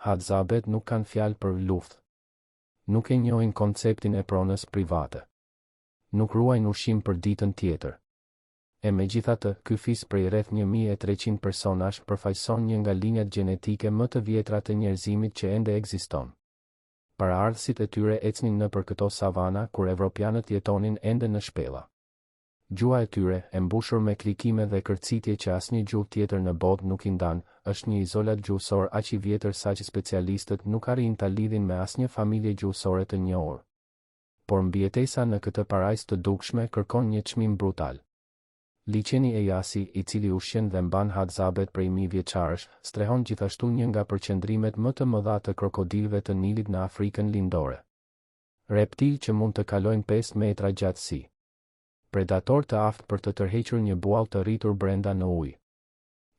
Hadzabe nuk kanë fjalë për luftë. Nuk e njohin konceptin e pronës private. Nuk ruajnë ushqim për ditën tjetër. E megjithatë, ky fis prej rreth 1300 personash përfaqëson një nga linjat gjenetike më të vjetra të njerëzimit që ende ekziston. Paraardhësit e tyre ecnin nëpër këto savana kur evropianët jetonin ende në shpella. Gjuha e tyre, e mbushur me klikime dhe kërcitje që asnjë gjuhë tjetër në botë nuk i ndan, është një izolat gjuhësor aq i vjetër sa që specialistët nuk arrin ta lidhin me asnjë familje gjuhësore të njohur. Por mbijetesa në këtë parajsë të dukshme kërkon një çmim brutal. Liçeni Eyasi, i cili ushqen dhe mban Hadzabet prej 1000 vjeçarësh, strehon gjithashtu një nga përqendrimet më të mëdha të krokodilëve të Nilit në Afrikën lindore. Reptil që mund të kalojnë 5 metra gjatësi. Predator të aftë për të tërhequr një buall të rritur brenda në ujë.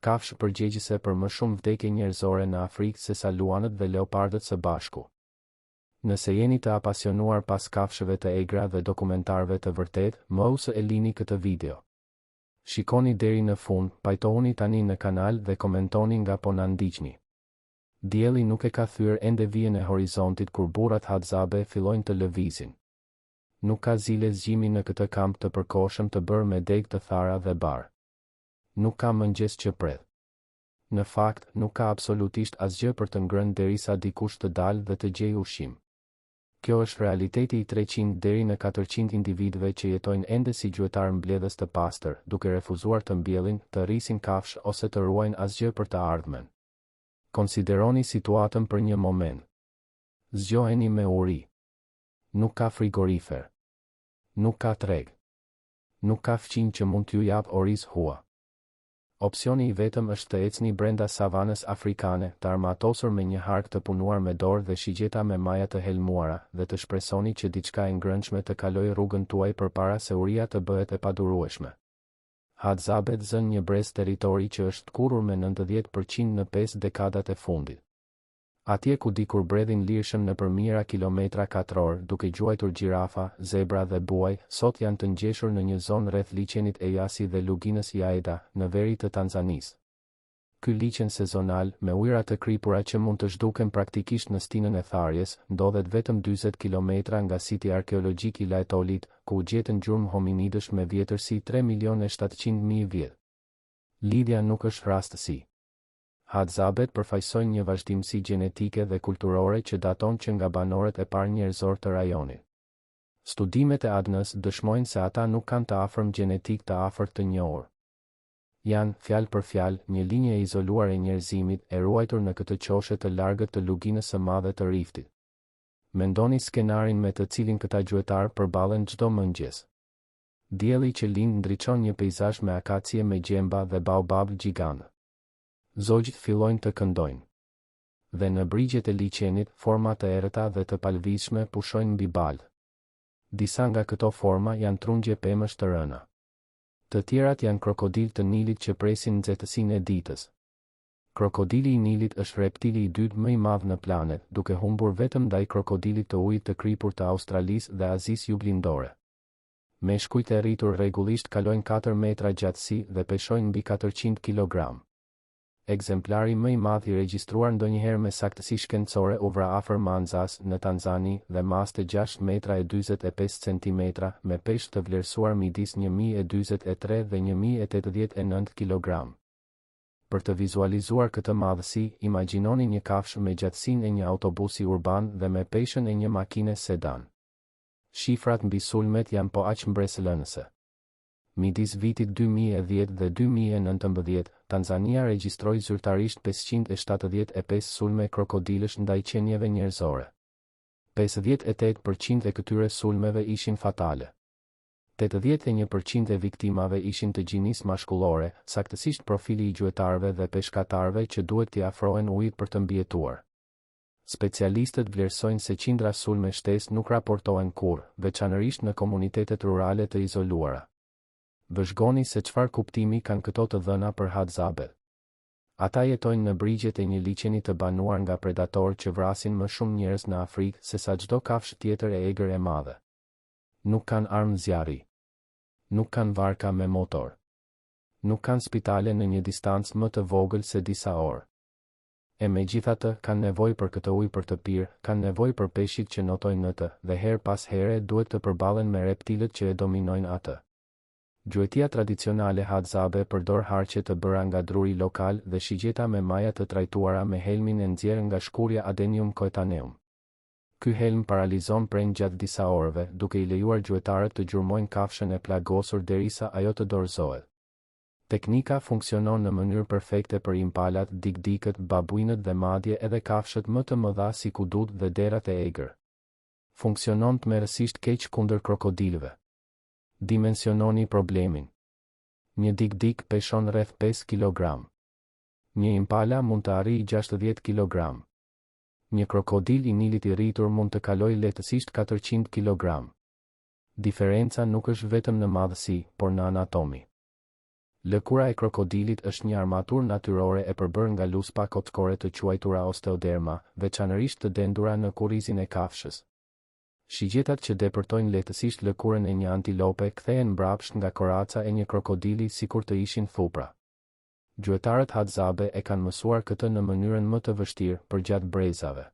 Kafshë përgjegjëse për më shumë vdekje njerëzore në Afrikë se sa luanët dhe leopardët së bashku. Nëse jeni të apasionuar pas kafshëve të egra dhe dokumentarëve të vërtet, mos e lini këtë video. Shikoni deri në fund, pajtohuni tani në kanal dhe komentoni nga po na ndiqni. Dielli nuk e ka thyer ende vijën e horizontit kur burrat Hadzabe fillojnë të lëvizin. Nuk ka zile zgjimi në këtë kamp të përkohshëm të bërë me degë të thara dhe bar. Nuk ka mëngjes që pret. Në fakt, nuk ka absolutisht asgjë për të ngrënë derisa dikush të dalë dhe të gjejë ushqim. Kjo është realiteti i 300 deri në 400 individëve që jetojnë ende si gjuetar mbledhës të pastër, duke refuzuar të mbjellin, të rrisin kafshë ose të ruajnë asgjë për të ardhmen. Konsideroni situatën për një moment. Zgjoheni me uri. Nuk ka frigorifer. Nuk ka treg. Nuk ka fqinj që mund t'ju jap oriz hua. Opsioni i vetëm është të ecni brenda savanës afrikane, të armatosur me një hark të punuar me dorë dhe shigjeta me maja të helmuara, dhe të shpresoni që diçka e ngrënshme të kalojë rrugën tuaj përpara se uria të bëhet e padurueshme. Hadzabet zën një brez territori që është kurur me 90% në 5 dekadat e fundit. Atje ku dikur bredhin lirshëm në përmira kilometra katror, duke gjuajtur gjirafa, zebra dhe buaj, sot janë të ngjeshur në një zonë rreth liçenit Eyasi dhe luginës Jaeda, në veri të Tanzanisë. Ky liçen sezonal, me ujëra të kripura që mund të zhduken praktikisht në stinën e tharjes, ndodhet vetëm 40 kilometra nga siti arkeologjik i Laetolit, ku u gjetën gjurmë hominidësh me vjetërsi 3.700.000 vjet. Lidhja nuk është rastësi. Hadzabet përfaqësojnë një vazhdimsi gjenetike dhe kulturore që daton që nga banorët e parë njerëzor të rajonit. Studimet e ADN-s dëshmojnë se ata nuk kanë të afërm gjenetik të afërt të njohur. Janë, fjalë për fjalë, një linje e izoluar e njerëzimit, e ruajtur në këtë qoshe të largët të luginës së madhe të Riftit. Mendoni skenarin me të cilin këta gjuetar përballen çdo mëngjes. Dielli që lind ndriçon një peizazh me akacie me gjemba dhe baobab gjigantë. Zogjt fillojnë të këndojnë. Dhe në brigjet e liçenit, forma të errëta dhe të palvizshme pushojnë mbi balë. Disa nga këto forma janë trungje pemësh të rëna. Të tjerat janë krokodil të Nilit që presin nxehtësinë e ditës. Krokodili i Nilit është reptili i dytë më i madh në planet, duke humbur vetëm ndaj krokodilit të ujit të kripur të Australisë dhe Azisë Juglindore. Meshkujt e rritur rregullisht kalojnë 4 metra gjatësi dhe peshojnë mbi 400 kg. Ekzemplari më i madh i regjistruar ndonjëherë me saktësi shkencore u vra afër Manzas në Tanzani dhe maste 6 metra e 45 cm me peshë të vlerësuar midis 1043 dhe 1089 kg. Për të vizualizuar këtë madhësi, imagjinoni një kafshë me gjatësinë e një autobusi urban dhe me peshën e një makine sedan. Shifrat mbi sulmet janë po aq mbresëlënëse. Midis vitit 2010 dhe 2019, Tanzania regjistroi zyrtarisht 575 sulme krokodilësh ndaj qenieve njerëzore. 58% e këtyre sulmeve ishin fatale. 81% e viktimave ishin të gjinisë mashkullore, saktësisht profili i gjuetarëve dhe peshkatarëve që duhet t'i afrohen ujit për të mbijetuar. Specialistët vlerësojnë se qindra sulme shtesë nuk raportohen kurrë, veçanërisht në komunitetet rurale të izoluara. Vëzhgoni se çfarë kuptimi kanë këto të dhëna për Hadzabet. Ata jetojnë në brigjet e një liçeni të banuar nga predatorë që vrasin më shumë njerëz në Afrikë se sa çdo kafshë tjetër e egër e madhe. Nuk kanë armë zjarri. Nuk kanë varka me motor. Nuk kanë spitale në një distancë më të vogël se disa orë. E megjithatë, kanë nevojë për këtë ujë për të pirë, kanë nevojë për peshqit që notojnë në të, dhe her pas here duhet të përballen me reptilët që e dominojnë atë. Gjuetia tradicionale hadzabe përdor harqe të bëra nga druri lokal dhe shigjeta me maja të trajtuara me helmin e nxjerrë nga shkurja Adenium coetaneum. Ky helm paralizon prenjë gjatë disa orëve, duke i lejuar gjuetarët të gjurmojnë kafshën e plagosur derisa ajo të dorëzohet. Teknika funksionon në mënyrë perfekte për impalat, dikdikët, babuinët dhe madje edhe kafshët më të mëdha si kudut dhe derat e egër. Funksionon tmerrësisht keq kundër krokodilëve. Dimensiononi problemin. Një dikdik peshon rreth 5 kg. Një impala mund të arrijë 60 kg. Një krokodil i Nilit i rritur mund të kalojë lehtësisht 400 kg. Diferenca nuk është vetëm në madhësi, por në anatomi. Lëkura e krokodilit është një armaturë natyrore e përbërë nga luspa kockore të quajtura osteoderma, veçanërisht të dendura në kurrizin e kafshës. Shigjetat që depërtojnë lehtësisht lëkurën e një antilope kthehen mbrapsht nga koraca e një krokodili sikur të ishin thupra. Gjuetarët hadzabe e kanë mësuar këtë në mënyrën më të vështirë përgjatë brezave.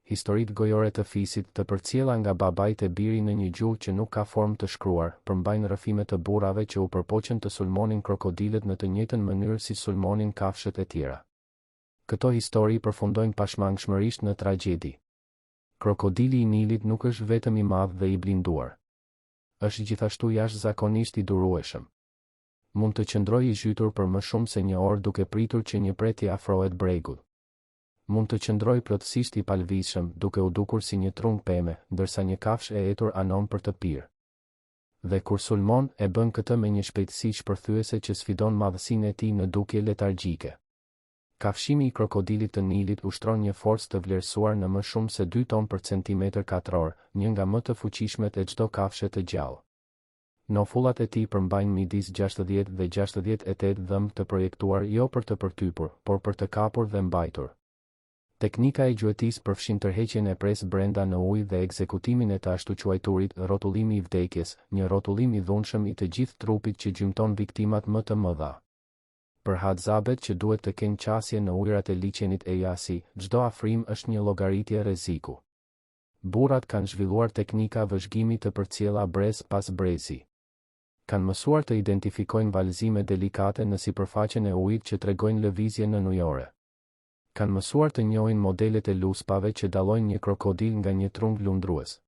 Historitë gojore të fisit të përcjella nga babait e biri në një gjuhë që nuk ka formë të shkruar, përmbajnë rrëfime të burrave që u përpoqen të sulmonin krokodilët në të njëjtën mënyrë si sulmonin kafshët e tjera. Këto histori përfundojnë pashmangshmërisht në tragjedi. Krokodili i Nilit nuk është vetëm i madh dhe i blinduar. Është gjithashtu jashtëzakonisht i durueshëm. Mund të qëndrojë i zhytur për më shumë se një orë duke pritur që një pret t'i afrohet bregut. Mund të qëndrojë plotësisht i palvizshëm duke u dukur si një trung peme, ndërsa një kafshë e etur anon për të pirë. Dhe kur sulmon, e bën këtë me një shpejtësi shpërthyese që sfidon madhësinë e tij në dukje letargjike. Kafshimi i krokodilit të Nilit ushtron një forcë të vlerësuar në më shumë se 2 ton për centimetër katror, një nga më të fuqishmet e çdo kafshe të gjallë. Nofullat e tij përmbajnë midis 60 dhe 68 dhëmb të projektuar jo për të përtypur, por për të kapur dhe mbajtur. Teknika e gjuetisë përfshin tërheqjen e presë brenda në ujë dhe ekzekutimin e të ashtu quajturit rrotullimi i vdekjes, një rrotullim i dhunshëm i të gjithë trupit që gjymton viktimat më të mëdha. Për hadzabet që duhet të kenë qasje në ujërat e liçenit e Jasi, çdo afrim është një llogaritje rreziku. Burrat kanë zhvilluar teknika vëzhgimi të përcjella brez pas brezi. Kanë mësuar të identifikojnë valëzime delikate në sipërfaqen e ujit që tregojnë lëvizje në ujore. Kanë mësuar të njohin modelet e luspave që dallojnë një krokodil nga një trung lundrues.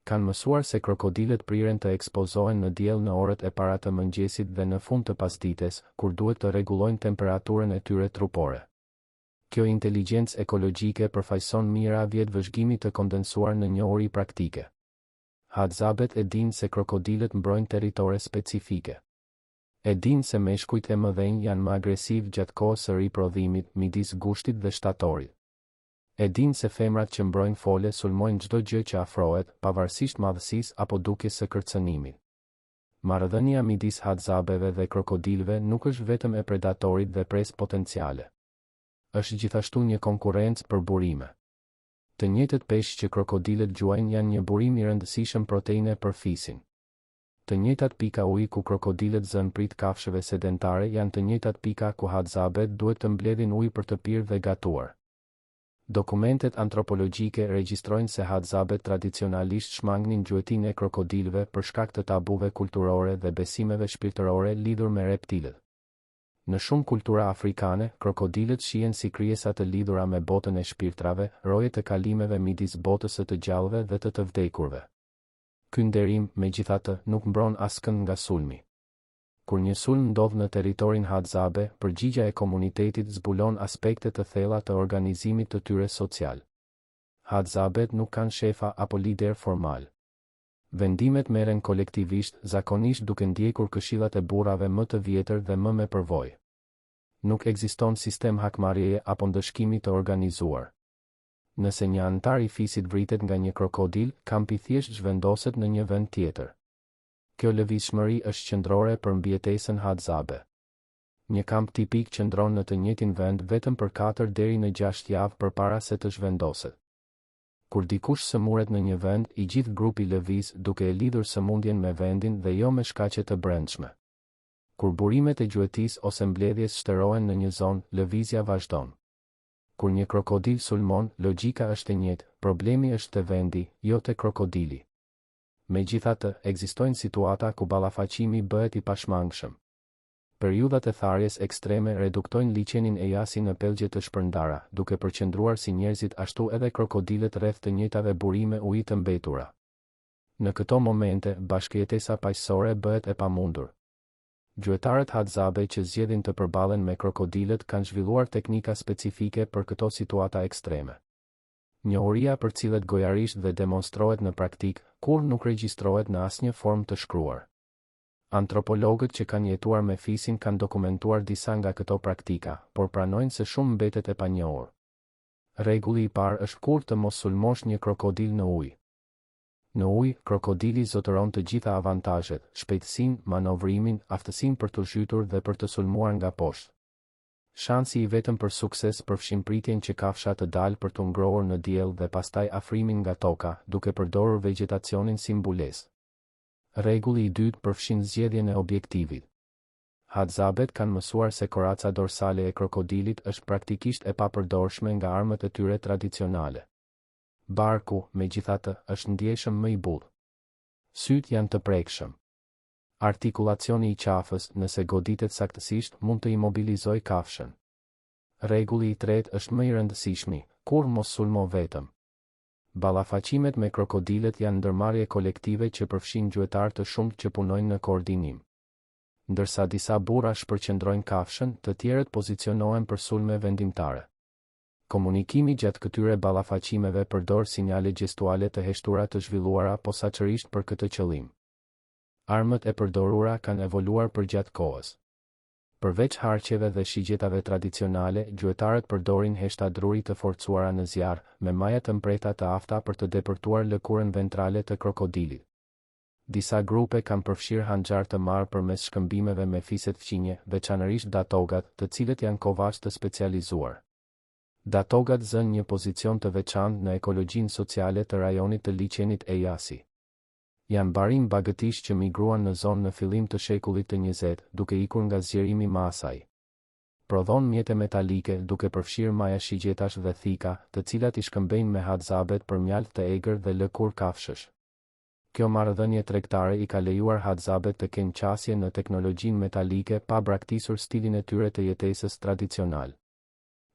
Kanë mësuar se krokodilët priren të ekspozohen në diell në orët e para të mëngjesit dhe në fund të pasdites, kur duhet të rregullojnë temperaturën e tyre trupore. Kjo inteligjencë ekologjike përfaqëson mira vjet vëzhgimi të kondensuar në njohuri praktike. Hadzabet e dinë se krokodilët mbrojnë territore specifike. E dinë se meshkujt e mëdhenj janë më agresiv gjatë kohës së riprodhimit midis gushtit dhe shtatorit. E dinë se femrat që mbrojnë fole sulmojnë çdo gjë që afrohet, pavarësisht madhësisë apo dukjes së kërcënimit. Marrëdhënia midis hadzabeve dhe krokodilëve nuk është vetëm e predatorit dhe presë potenciale. Është gjithashtu një konkurrencë për burime. Të njëjtët peshq që krokodilët gjuajnë janë një burim i rëndësishëm proteine për fisin. Të njëjtat pika uji ku krokodilët zën prit kafshëve sedentare janë të njëjtat pika ku hadzabet duhet të mbledhin ujë për të pirë dhe gatuar. Dokumentet antropologjike regjistrojnë se hadzabet tradicionalisht shmangnin gjuetinë e krokodilëve për shkak të tabuve kulturore dhe besimeve shpirtërore lidhur me reptilët. Në shumë kultura afrikane, krokodilët shihen si krijesa të lidhura me botën e shpirtrave, roje të kalimeve midis botës së të gjallëve dhe të vdekurve. Ky nderim, megjithatë, nuk mbron askënd nga sulmi. Kur një sulm ndodh në territorin hadzabe, përgjigjja e komunitetit zbulon aspekte të thella të organizimit të tyre social. Hadzabet nuk kanë shefa apo lider formal. Vendimet merren kolektivisht, zakonisht duke ndjekur këshillat e burrave më të vjetër dhe më me përvojë. Nuk ekziston sistem hakmarrjeje apo ndëshkimi të organizuar. Nëse një antar i fisit vritet nga një krokodil, kampi thjesht zhvendoset në një vend tjetër. Kjo lëvizshmëri është qendrore për mbijetesën hadzabe. Një kamp tipik qëndron në të njëjtin vend vetëm për 4 deri në 6 javë përpara se të zhvendoset. Kur dikush sëmuret në një vend, i gjithë grupi lëviz duke e lidhur sëmundjen me vendin dhe jo me shkaqe të brendshme. Kur burimet e gjuetisë ose mbledhjes shtërohen në një zonë, lëvizja vazhdon. Kur një krokodil sulmon, logjika është e njëjtë, problemi është te vendi, jo te krokodili. Megjithatë, ekzistojnë situata ku ballafaqimi bëhet i pashmangshëm. Periudhat e tharjes ekstreme reduktojnë liçenin e jasi në pelgje të shpërndara, duke përqendruar si njerëzit ashtu edhe krokodilët rreth të njëjtave burime uji të mbetura. Në këto momente, bashkëjetesa paqësore bëhet e pamundur. Gjuetarët Hadzabe që zgjedhin të përballen me krokodilët kanë zhvilluar teknika specifike për këto situata ekstreme. Njohuria për cilët gojarisht dhe demonstrohet në praktik, kur nuk regjistrohet në asnjë formë të shkruar. Antropologët që kanë jetuar me fisin kanë dokumentuar disa nga këto praktika, por pranojnë se shumë mbetet e panjohur. Rregulli i parë është kur të mos sulmosh një krokodil në ujë. Në ujë, krokodili zotëron të gjitha avantazhet, shpejtësinë, manovrimin, aftësinë për të zhytur dhe për të sulmuar nga poshtë. Shansi i vetëm për sukses përfshin pritjen që kafsha të dalë për të ngrohur në diell dhe pastaj afrimin nga toka, duke përdorur vegjetacionin si mbulesë. Rregulli i dytë përfshin zgjedhjen e objektivit. Hadzabet kanë mësuar se koraca dorsale e krokodilit është praktikisht e papërdorshme nga armët e tyre tradicionale. Barku, megjithatë, është ndjeshëm më i bull. Sytë janë të prekshëm. Artikulacioni i qafës, nëse goditet saktësisht, mund të imobilizojë kafshën. Rregulli i tretë është më i rëndësishmi, kur mos sulmo vetëm. Ballafaqimet me krokodilet janë ndërmarrje kolektive që përfshin gjuetar të shumtë që punojnë në koordinim. Ndërsa disa burra shpërqendrojnë kafshën, të tjerët pozicionohen për sulme vendimtare. Komunikimi gjatë këtyre ballafaqimeve përdor sinjale gjestuale të heshtura të zhvilluara posaçërisht për këtë qëllim. Armët e përdorura kanë evoluar përgjatë kohës. Përveç harqeve dhe shigjetave tradicionale, gjuetarët përdorin heshta druri të forcuara në zjarr, me maja të mprehta të afta për të depërtuar lëkurën ventrale të krokodilit. Disa grupe kanë përfshirë hanxar të marrë përmes shkëmbimeve me fiset fqinje, veçanërisht datogat, të cilët janë kovaç të specializuar. Datogat zënë një pozicion të veçantë në ekologjinë sociale të rajonit të liçenit e Jasi. Janë barim bagëtish që migruan në zonë në fillim të shekullit të 20, duke ikur nga zgjerimi masaj. Prodhon mjete metalike duke përfshirë maja shigjetash dhe thika, të cilat i shkëmbejnë me hadzabet për mjaltë të egër dhe lëkur kafshësh. Kjo marrëdhënie tregtare i ka lejuar hadzabet të kenë qasje në teknologjinë metalike pa braktisur stilin e tyre të jetesës tradicional.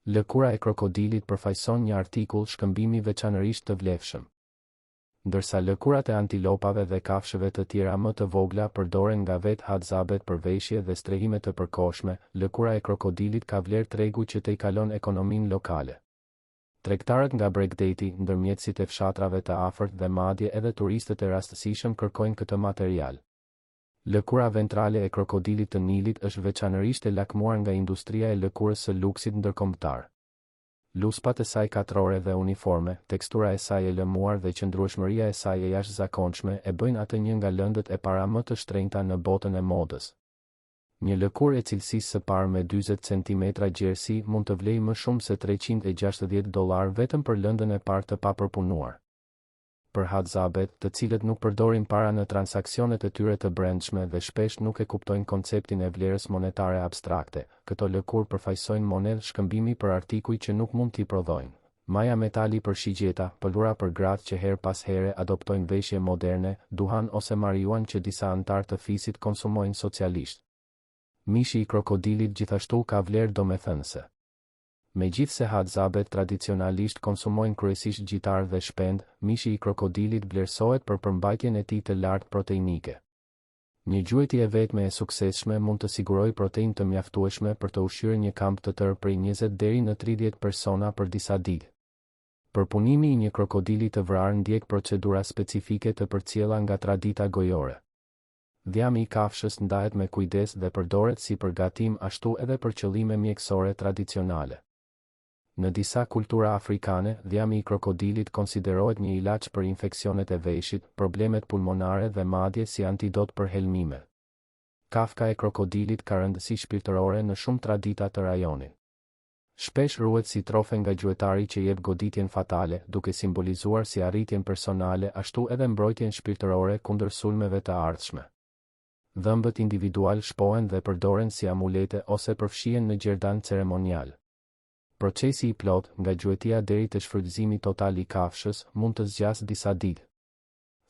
Lëkura e krokodilit përfaqëson një artikull shkëmbimi veçanërisht të vlefshëm. Ndërsa lëkurat e antilopave dhe kafshëve të tjera më të vogla përdoren nga vetë hadzabet për veshje dhe strehime të përkohshme, lëkura e krokodilit ka vlerë tregu që të i kalon ekonominë lokale. Tregtarët nga Bregdeti, ndërmjetësit e fshatrave të afërt dhe madje edhe turistët e rastësishëm kërkojnë këtë material. Lëkura ventrale e krokodilit të Nilit është veçanërisht e lakmuar nga industria e lëkurës së luksit ndërkombëtar. Luspat e saj katrore dhe uniforme, tekstura e saj e lëmuar dhe qëndrueshmëria e saj e jashtëzakonshme e bëjnë atë një nga lëndët e para më të shtrenjta në botën e modës. Një lëkurë e cilësisë së parë me 40 cm gjerësi mund të vlejë më shumë se $360 vetëm për lëndën e parë të papërpunuar. Për hadzabet, të cilët nuk përdorin para në transaksionet e tyre të brendshme dhe shpesh nuk e kuptojnë konceptin e vlerës monetare abstrakte, këto lëkurë përfaqësojnë monedhë shkëmbimi për artikuj që nuk mund t'i prodhojnë. Maja metali për shigjeta, pëlhura për gratë që her pas here adoptojnë veshje moderne, duhan ose marijuan që disa antar të fisit konsumojnë socialisht. Mishi i krokodilit gjithashtu ka vlerë domethënëse. Megjithse hadzabet tradicionalisht konsumojnë kryesisht gjitar dhe shpend, mishi i krokodilit vlerësohet për përmbajtjen e tij të lartë proteinike. Një gjuetje e vetme e suksesshme mund të sigurojë proteinë të mjaftueshme për të ushqyer një kamp të tërë prej 20 deri në 30 persona për disa ditë. Përpunimi i një krokodili të vrarë ndjek procedura specifike të përcjella nga tradita gojore. Dhjami i kafshës ndahet me kujdes dhe përdoret si përgatim ashtu edhe për qëllime mjekësore tradicionale. Në disa kultura afrikane, dhjami i krokodilit konsiderohet një ilaç për infeksionet e veshit, problemet pulmonare dhe madje si antidot për helmime. Kafka e krokodilit ka rëndësi shpirtërore në shumë tradita të rajonit. Shpesh ruhet si trofe nga gjuetari që jep goditjen fatale, duke simbolizuar si arritjen personale ashtu edhe mbrojtjen shpirtërore kundër sulmeve të ardhshme. Dhëmbët individual shpohen dhe përdoren si amulete ose përfshihen në gjerdan ceremonial. Procesi i plot, nga gjuetia deri te shfrytëzimi total i kafshës, mund të zgjasë disa ditë.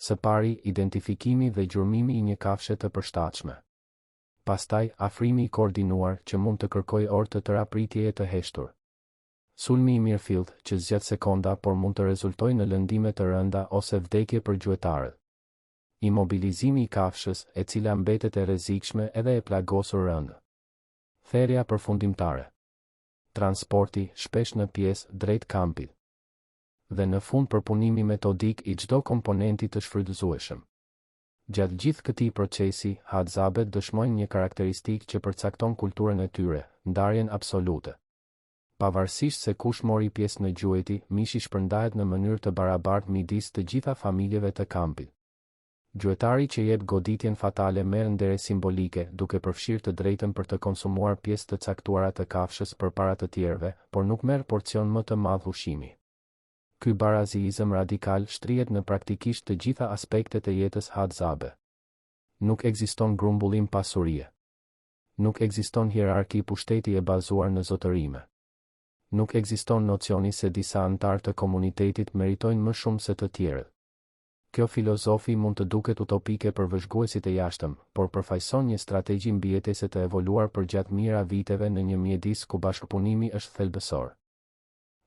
Së pari, identifikimi dhe gjurmimi i një kafshe të përshtatshme. Pastaj, afrimi i koordinuar që mund të kërkojë orë të tëra pritjeje të heshtur. Sulmi i mirëfillt, që zgjat sekonda por mund të rezultojë në lëndime të rënda ose vdekje për gjuetarët. Imobilizimi i kafshës, e cila mbetet e rrezikshme edhe e plagosur rënd. Therrja përfundimtare. Transporti, shpesh në pjesë drejt kampit. Dhe në fund përpunimi metodik i çdo komponenti të shfrytëzueshëm. Gjatë gjithë këtij procesi, hadzabet dëshmojnë një karakteristikë që përcakton kulturën e tyre, ndarjen absolute. Pavarësisht se kush mori pjesë në gjueti, mishi shpërndahet në mënyrë të barabartë midis të gjitha familjeve të kampit. Gjuetari që jep goditjen fatale merr ndere simbolike, duke përfshirë të drejtën për të konsumuar pjesë të caktuara të kafshës përpara të tjerëve, por nuk merr porcion më të madh ushqimi. Ky barazizëm radikal shtrihet në praktikisht të gjitha aspektet e jetës hadzabe. Nuk ekziston grumbullim pasurie. Nuk ekziston hierarki pushteti e bazuar në zotërime. Nuk ekziston nocioni se disa antar të komunitetit meritojnë më shumë se të tjerët. Kjo filozofi mund të duket utopike për vëzhguesit e jashtëm, por përfaqëson një strategji mbijetese të evoluar përgjatë mijëra viteve në një mjedis ku bashkëpunimi është thelbësor.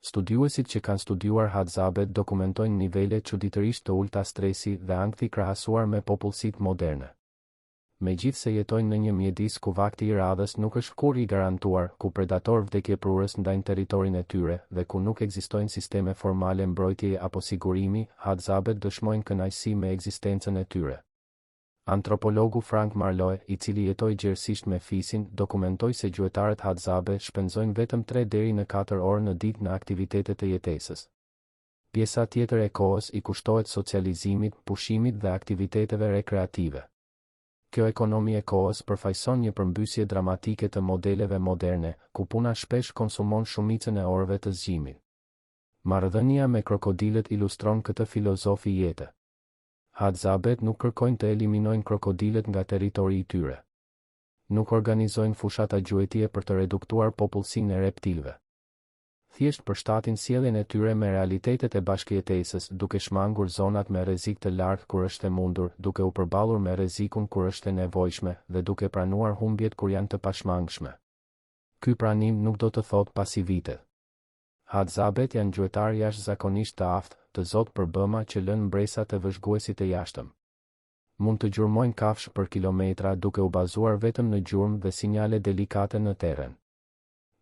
Studiuesit që kanë studiuar hadzabet dokumentojnë nivele çuditërisht të ulta stresi dhe ankthi krahasuar me popullsitë moderne. Megjithse jetojnë në një mjedis ku vakti i radhës nuk është kurrë i garantuar, ku predator vdekjeprurës ndajnë territorin e tyre dhe ku nuk ekzistojnë sisteme formale mbrojtjeje apo sigurimi, hadzabet dëshmojnë kënaqësi me ekzistencën e tyre. Antropologu Frank Marlowe, i cili jetoi gjerësisht me fisin, dokumentoi se gjuetarët hadzabe shpenzojnë vetëm 3 deri në 4 orë në ditë në aktivitetet e jetesës. Pjesa tjetër e kohës i kushtohet socializimit, pushimit dhe aktiviteteve rekreative. Kjo ekonomi e kohës përfaqëson një përmbysje dramatike të modeleve moderne, ku puna shpesh konsumon shumicën e orëve të zgjimit. Marrëdhënia me krokodilët ilustron këtë filozofi jete. Hadzabet nuk kërkojnë të eliminojnë krokodilët nga territori i tyre. Nuk organizojnë fushata gjuetie për të reduktuar popullsinë e reptilëve. Thjesht përshtatin sjelljen e tyre me realitetet e bashkëjetesës, duke shmangur zonat me rrezik të lartë kur është e mundur, duke u përballur me rrezikun kur është e nevojshme dhe duke pranuar humbjet kur janë të pashmangshme. Ky pranim nuk do të thotë pasivitet. Hadzabet janë gjuetarë jashtëzakonisht të aftë, të zotë për bëma që lënë mbresa të vëzhguesit e jashtëm. Mund të gjurmojnë kafshë për kilometra duke u bazuar vetëm në gjurmë dhe sinjale delikate në terren.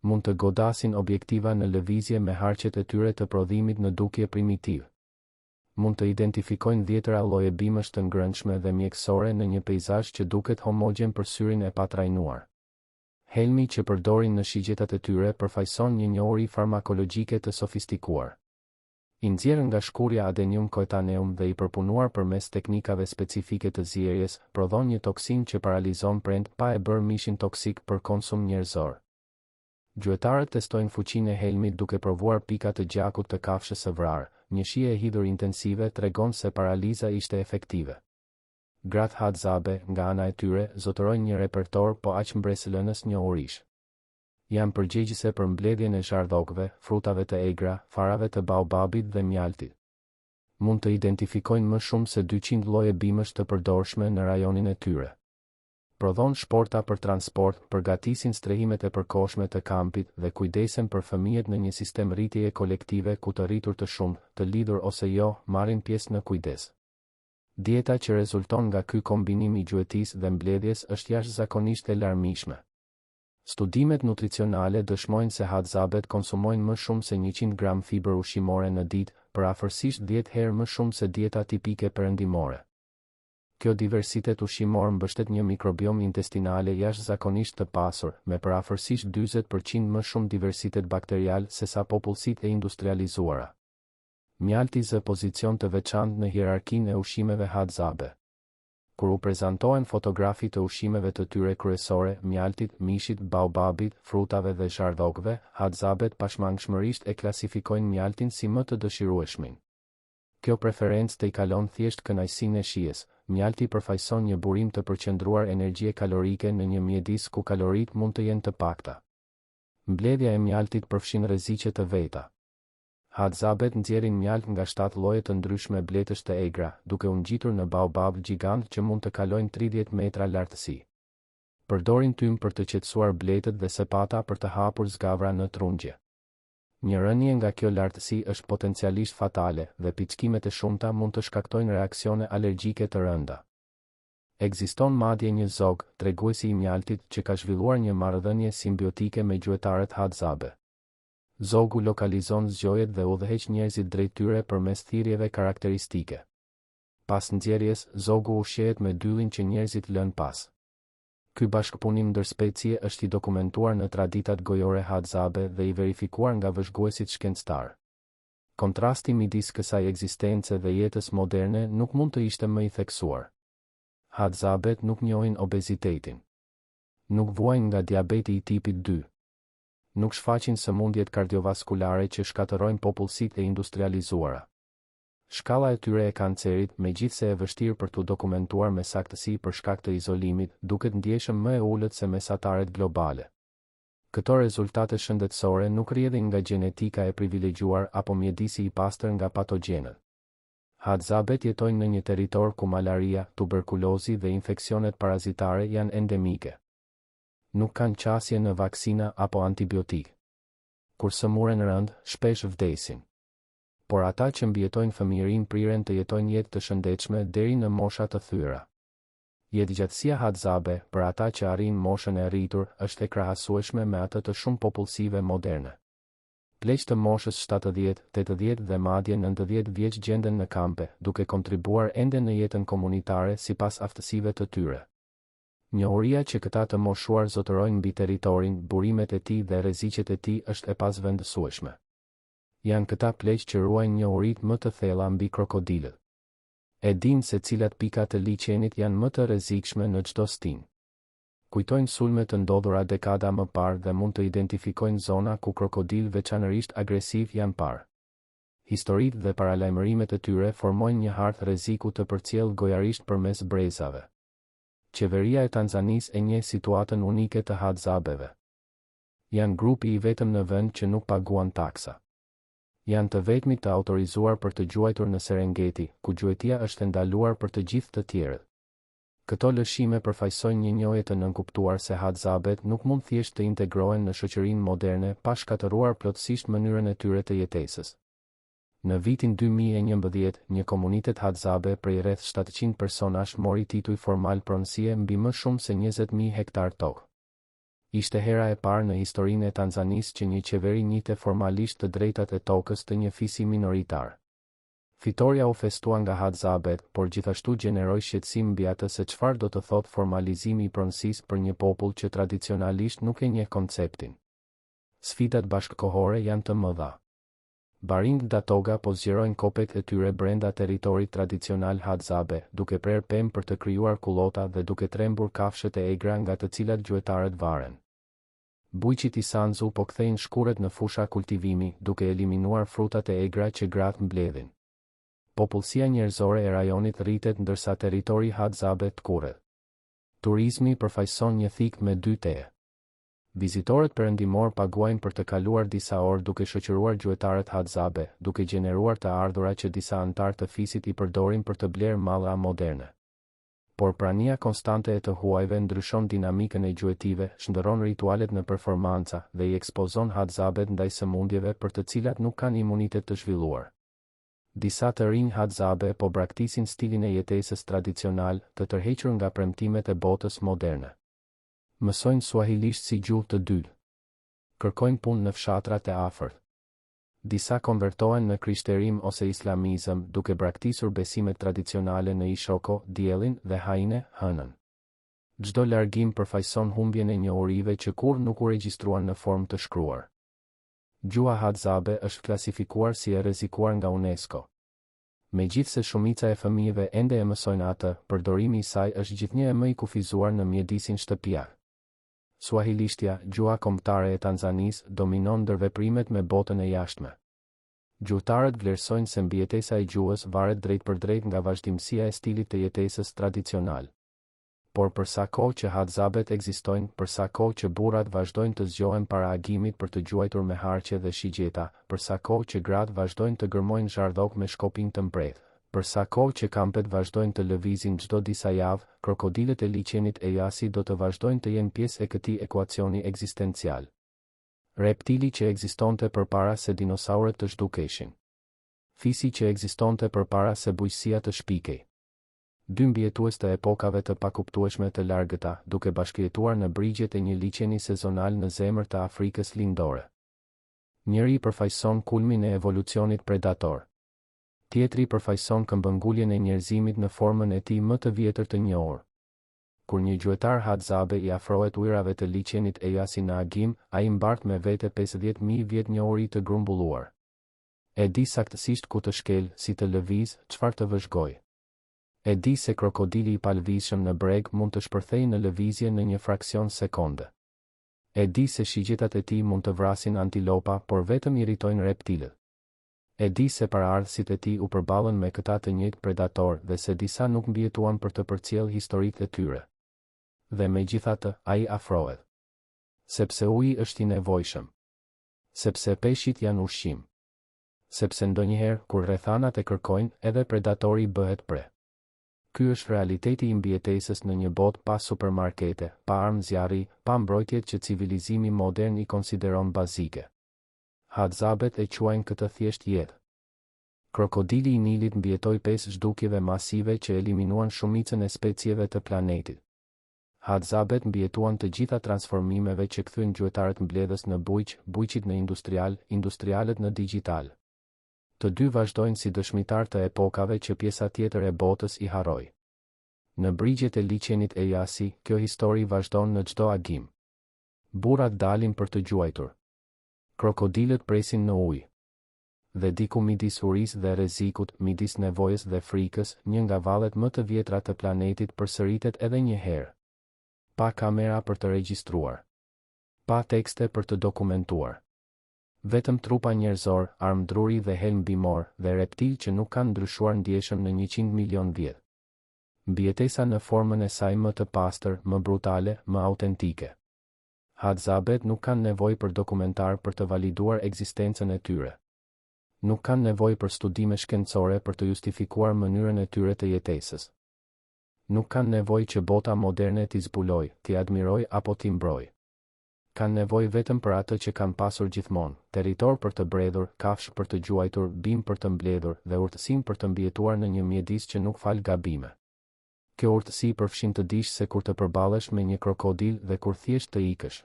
Mund të godasin objektiva në lëvizje me harqet e tyre të prodhimit në dukje primitiv. Mund të identifikojnë 10 lloje bimësh të ngrënshme dhe mjekësore në një peizazh që duket homogjen për syrin e patrajnuar. Helmi që përdorin në shigjetat e tyre përfaqëson një njohuri farmakologjike të sofistikuar. I nxjerrën nga shkurja adenium coetaneum dhe i përpunuar përmes teknikave specifike të zjerjes, prodhon një toksin që paralizon prend pa e bërë mishin toksik për konsum njerëzor. Gjuetarët testojnë fuqinë e helmit duke provuar pika të gjakut të kafshës së vrarë. Një shije e hidhur intensive tregon se paraliza ishte efektive. Gratë hadzabe, nga ana e tyre, zotërojnë një repertor po aq mbresëlënës njohurish. Janë përgjegjëse për mbledhjen e zhardhokëve, frutave të egra, farave të baobabit dhe mjaltit. Mund të identifikojnë më shumë se 200 lloje bimësh të përdorshme në rajonin e tyre. Prodhon shporta për transport, përgatisin strehimet e përkohshme të kampit dhe kujdesen për fëmijët në një sistem rritjeje kolektive ku të rritur të shumë, të lidhur ose jo, marrin pjesë në kujdes. Dieta që rezulton nga ky kombinim i gjuetisë dhe mbledhjes është jashtëzakonisht e larmishme. Studimet nutricionale dëshmojnë se hadzabet konsumojnë më shumë se 100 gram fibër ushqimore në ditë, për afërsisht 10 herë më shumë se dieta tipike perëndimore. Kjo diversitet ushqimor mbështet një mikrobiom intestinale jashtëzakonisht të pasur, me përafërsisht 40% më shumë diversitet bakterial se sa popullsitë e industrializuara. Mjalti zë pozicion të veçantë në hierarkinë e ushqimeve hadzabe. Kur u prezantohen fotografi të ushqimeve të tyre kryesore, mjaltit, mishit, baobabit, frutave dhe zhardhokëve, hadzabet pashmangshmërisht e klasifikojnë mjaltin si më të dëshirueshmin. Kjo preferencë të i kalon thjesht kënaqësinë e shijes. Mjalti përfaqëson një burim të përqendruar energjie kalorike në një mjedis ku kaloritë mund të jenë të pakta. Mbledhja e mjaltit përfshin rreziqe të veta. Hadzabet nxjerrin mjalt nga 7 lloje të ndryshme bletësh të egra, duke u ngjitur në baobab gjigant që mund të kalojnë 30 metra lartësi. Përdorin tym për të qetësuar bletët dhe sepata për të hapur zgavra në trungje. Një rënje nga kjo lartësi është potencialisht fatale dhe pickimet e shumta mund të shkaktojnë reaksione alergjike të rënda. Ekziston madje një zog, treguesi i mjaltit, që ka zhvilluar një marrëdhënie simbiotike me gjuetarët hadzabe. Zogu lokalizon zgjojet dhe udhëheq njerëzit drejt tyre përmes thirrjeve karakteristike. Pas nxjerrjes, zogu ushqehet me dyllin që njerëzit lën pas. Ky bashkëpunim ndër specie është i dokumentuar në traditat gojore hadzabe dhe i verifikuar nga vëzhguesit shkencëtar. Kontrasti midis kësaj ekzistence dhe jetës moderne nuk mund të ishte më i theksuar. Hadzabet nuk njohin obezitetin. Nuk vuajnë nga diabeti i tipit 2. Nuk shfaqin sëmundjet kardiovaskulare që shkatërrojnë popullsitë e industrializuara. Shkalla e tyre e kancerit, megjithse e vështirë për t'u dokumentuar me saktësi për shkak të izolimit, duket ndjeshëm më e ulët se mesatarët globale. Këto rezultate shëndetësore nuk rrjedhin nga gjenetika e privilegjuar apo mjedisi i pastër nga patogjenët. Hadzabet jetojnë në një territor ku malaria, tuberkulozi dhe infeksionet parazitare janë endemike. Nuk kanë qasje në vaksina apo antibiotik. Kur sëmuren rënd, shpesh vdesin. Por ata që mbijetojnë fëmijërinë priren të jetojnë jetë të shëndetshme deri në mosha të thyra. Jetëgjatësia hadzabe, për ata që arrin moshën e rritur, është e krahasueshme me atë të shumë popullsive moderne. Pleq të moshës 70, 80 dhe madje 90 vjeç gjenden në kampe, duke kontribuar ende në jetën komunitare sipas aftësive të tyre. Njohuria që këta të moshuar zotërojnë mbi territorin, burimet e tij dhe rreziqet e tij është e pasvendësueshme. Janë këta pleq që ruajnë njohuritë më të thella mbi krokodilët. E dinë se cilat pika të liçenit janë më të rrezikshme në çdo stin. Kujtojnë sulme të ndodhura dekada më parë dhe mund të identifikojnë zona ku krokodil veçanërisht agresiv janë parë. Historitë dhe paralajmërimet e tyre formojnë një hartë rreziku të përcjellë gojarisht përmes brezave. Qeveria e Tanzanisë e njeh situatën unike të hadzabeve. Janë grupi i vetëm në vend që nuk paguan taksa. Janë të vetmit të autorizuar për të gjuajtur në Serengeti, ku gjuetia është ndaluar për të gjithë të tjerët. Këto lëshime përfaqësojnë një njohje të nënkuptuar se hadzabet nuk mund thjesht të integrohen në shoqërinë moderne pa shkatëruar plotësisht mënyrën e tyre të jetesës. Në vitin 2011, një komunitet hadzabe prej rreth 700 personash mori titull formal pronësie mbi më shumë se 20.000 hektar tokë. Ishte hera e parë në historinë e Tanzanisë që një qeveri njihte formalisht të drejtat e tokës të një fisi minoritar. Fitoria u festua nga hadzabet, por gjithashtu gjeneroi shqetësim mbi atë se çfarë do të thotë formalizimi i pronësisë për një popull që tradicionalisht nuk e njeh konceptin. Sfidat bashkëkohore janë të mëdha. Baring Datoga po zgjerojnë kopet e tyre brenda territorit tradicional hadzabe, duke prerë pemë për të krijuar kullota dhe duke trembur kafshët e egra nga të cilat gjuetarët varen. Bujqit i Sanzu po kthejnë shkurret në fusha kultivimi, duke eliminuar frutat e egra që gratë mbledhin. Popullsia njerëzore e rajonit rritet ndërsa territori hadzabe të kurret. Turizmi përfaqëson një thikë me 2 teje. Vizitorët perëndimor paguajnë për të kaluar disa orë duke shoqëruar gjuetarët hadzabe, duke gjeneruar të ardhura që disa antar të fisit i përdorin për të blerë malla moderne. Por prania konstante e të huajve ndryshon dinamikën e gjuetive, shndërron ritualet në performanca dhe i ekspozon hadzabet ndaj sëmundjeve për të cilat nuk kanë imunitet të zhvilluar. Disa të rinj hadzabe po braktisin stilin e jetesës tradicional, të tërhequr nga premtimet e botës moderne. Mësojnë suahilisht si gjuhë të dytë. Kërkojnë punë në fshatrat e afërt. Disa konvertohen në krishterim ose islamizëm duke braktisur besimet tradicionale në Ishoko, diellin dhe Haine, hënën. Çdo largim përfaqëson humbjen e njohurive që kurrë nuk u regjistruan në formë të shkruar. Gjuha hadzabe është klasifikuar si e rrezikuar nga UNESCO. Megjithse shumica e fëmijëve ende e mësojnë atë, përdorimi i saj është gjithnjë më i kufizuar në mjedisin shtëpiak. Suahilishtja, gjuha kombëtare e Tanzanisë, dominon ndër veprimet me botën e jashtme. Gjuhëtarët vlerësojnë se mbijetesa e gjuhës varet drejt për drejt nga vazhdimësia e stilit të jetesës tradicional. por për sa kohë që haxhabet ekzistojnë, për sa kohë që burrat vazhdojnë të zgjohen para agimit për të gjuajtur me harqe dhe shigjeta, për sa kohë që gratë vazhdojnë të gërmojnë zhardhok me shkopin të mprehtë, për sa kohë që kampet vazhdojnë të lëvizin çdo disa javë, krokodilët e liçenit Eyasi do të vazhdojnë të jenë pjesë e këtij ekuacioni ekzistencial. Reptili që ekzistonte përpara se dinosaurët të zhdukeshin. Fisi që ekzistonte përpara se bujqësia të shpikej. Dy mbijetues të epokave të pakuptueshme të largëta, duke bashkëjetuar në brigjet e një liçeni sezonal në zemër të Afrikës lindore. Njëri përfaqëson kulmin e evolucionit predator. Tjetri përfaqëson këmbënguljen e njerëzimit në formën e tij më të vjetër të njohur. Kur një gjuetar haxhabe i afrohet ujrave të liçenit Eyasi në agim, ai mbart me vete 50.000 vjet njohuri të grumbulluar. E di saktësisht ku të shkel, si të lëviz, çfarë të vëzhgoj. E di se krokodili i palvizshëm në breg mund të shpërthejë në lëvizje në një fraksion sekonde. E di se shigjetat e tij mund të vrasin antilopa, por vetëm irritojnë reptilët. E di se paraardhësit e tij u përballën me këta të njëjtë predator dhe se disa nuk mbijetuan për të përcjell historitë e tyre. Dhe megjithatë, ai afrohet. Sepse uji është i nevojshëm. Sepse peshqit janë ushqim. Sepse ndonjëherë, kur rrethanat e kërkojnë, edhe predatori bëhet pre. Ky është realiteti i mbijetesës në një botë pa supermarkete, pa armë zjarri, pa mbrojtjet që civilizimi modern i konsideron bazike. Haxhabet e quajnë këtë thjesht jetë. Krokodili i Nilit mbijetoi 5 zhdukjeve masive që eliminuan shumicën e specieve të planetit. Haxhabet mbjetuan të gjitha transformimeve që kthyen gjuetarët mbledhës në bujq, bujqit në industrial, industrialët në digital. Të dy vazhdojnë si dëshmitar të epokave që pjesa tjetër e botës i harroi. Në brigjet e liçenit Eyasi, kjo histori vazhdon në çdo agim. Burrat dalin për të gjuajtur. Krokodilët presin në ujë. Dhe diku midis urisë dhe rrezikut, midis nevojës dhe frikës, një nga vallet më të vjetra të planetit përsëritet edhe një herë. Pa kamera për të regjistruar. Pa tekste për të dokumentuar. Vetëm trupa njerëzor, armë druri dhe helm bimor, dhe reptil që nuk kanë ndryshuar ndjeshëm në 100 milion vjet. Mbijetesa në formën e saj më të pastër, më brutale, më autentike. Haxhabet nuk kanë nevojë për dokumentar për të validuar ekzistencën e tyre. Nuk kanë nevojë për studime shkencore për të justifikuar mënyrën e tyre të jetesës. Nuk kanë nevojë që bota moderne t'i zbulojë, t'i admirojë apo t'i mbrojë. Kanë nevojë vetëm për atë që kanë pasur gjithmonë, territor për të bredhur, kafshë për të gjuajtur, bim për të mbledhur dhe urtësim për të mbijetuar në një mjedis që nuk fal gabime. Kjo urtësi përfshin të dish se kur të përballesh me një krokodil dhe kur thjesht të ikësh.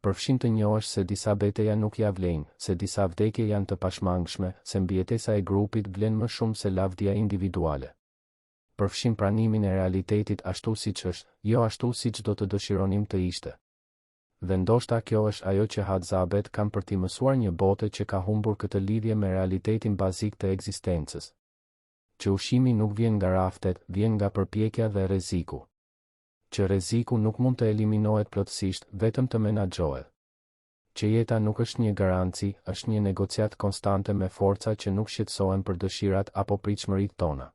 Përfshin të njohësh se disa betejë nuk ja vlejnë, se disa vdekje janë të pashmangshme, se mbijetesa e grupit vlen më shumë se lavdia individuale. Përfshin pranimin e realitetit ashtu siç është, jo ashtu siç do të dëshironim të ishte. Dhe ndoshta kjo është ajo që haxhabet kanë për t'i mësuar një botë që ka humbur këtë lidhje me realitetin bazik të ekzistencës. Që ushqimi nuk vjen nga raftet, vjen nga përpjekja dhe rreziku. Që rreziku nuk mund të eliminohet plotësisht, vetëm të menaxhohet. Që jeta nuk është një garanci, është një negociat konstante me forca që nuk shqetësohen për dëshirat apo pritshmëritë tona.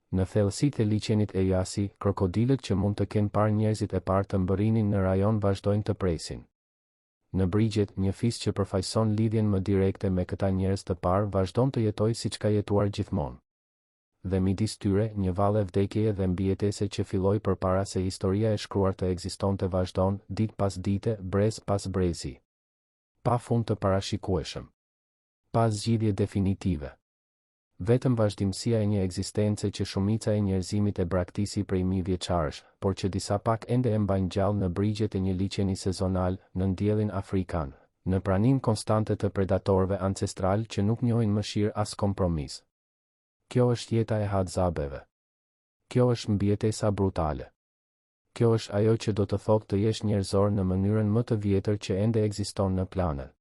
Në thellësitë e liçenit Eyasi, krokodilët që mund të kenë parë njerëzit e parë të mbërrinin në rajon vazhdojnë të presin. Në brigjet, një fis që përfaqëson lidhjen më direkte me këta njerëz të parë vazhdon të jetojë siç ka jetuar gjithmonë. Dhe midis tyre, një vallë vdekjeje dhe mbijetese që filloi përpara se historia e shkruar të ekzistonte vazhdon, ditë pas dite, brez pas brezi. Pa fund të parashikueshëm. Pa zgjidhje definitive. Vetëm vazhdimësia e një ekzistence që shumica e njerëzimit e braktisi prej mijë vjeçarësh, por që disa pak ende e mbajnë gjallë në brigjet e një liçeni sezonal, në ndjellin afrikan, në pranim konstante të predatorëve ancestral që nuk njohin mëshirë as kompromis. Kjo është jeta e haxhabeve. Kjo është mbijetesa brutale. Kjo është ajo që do të thotë të jesh njerëzor në mënyrën më të vjetër që ende ekziston në planet.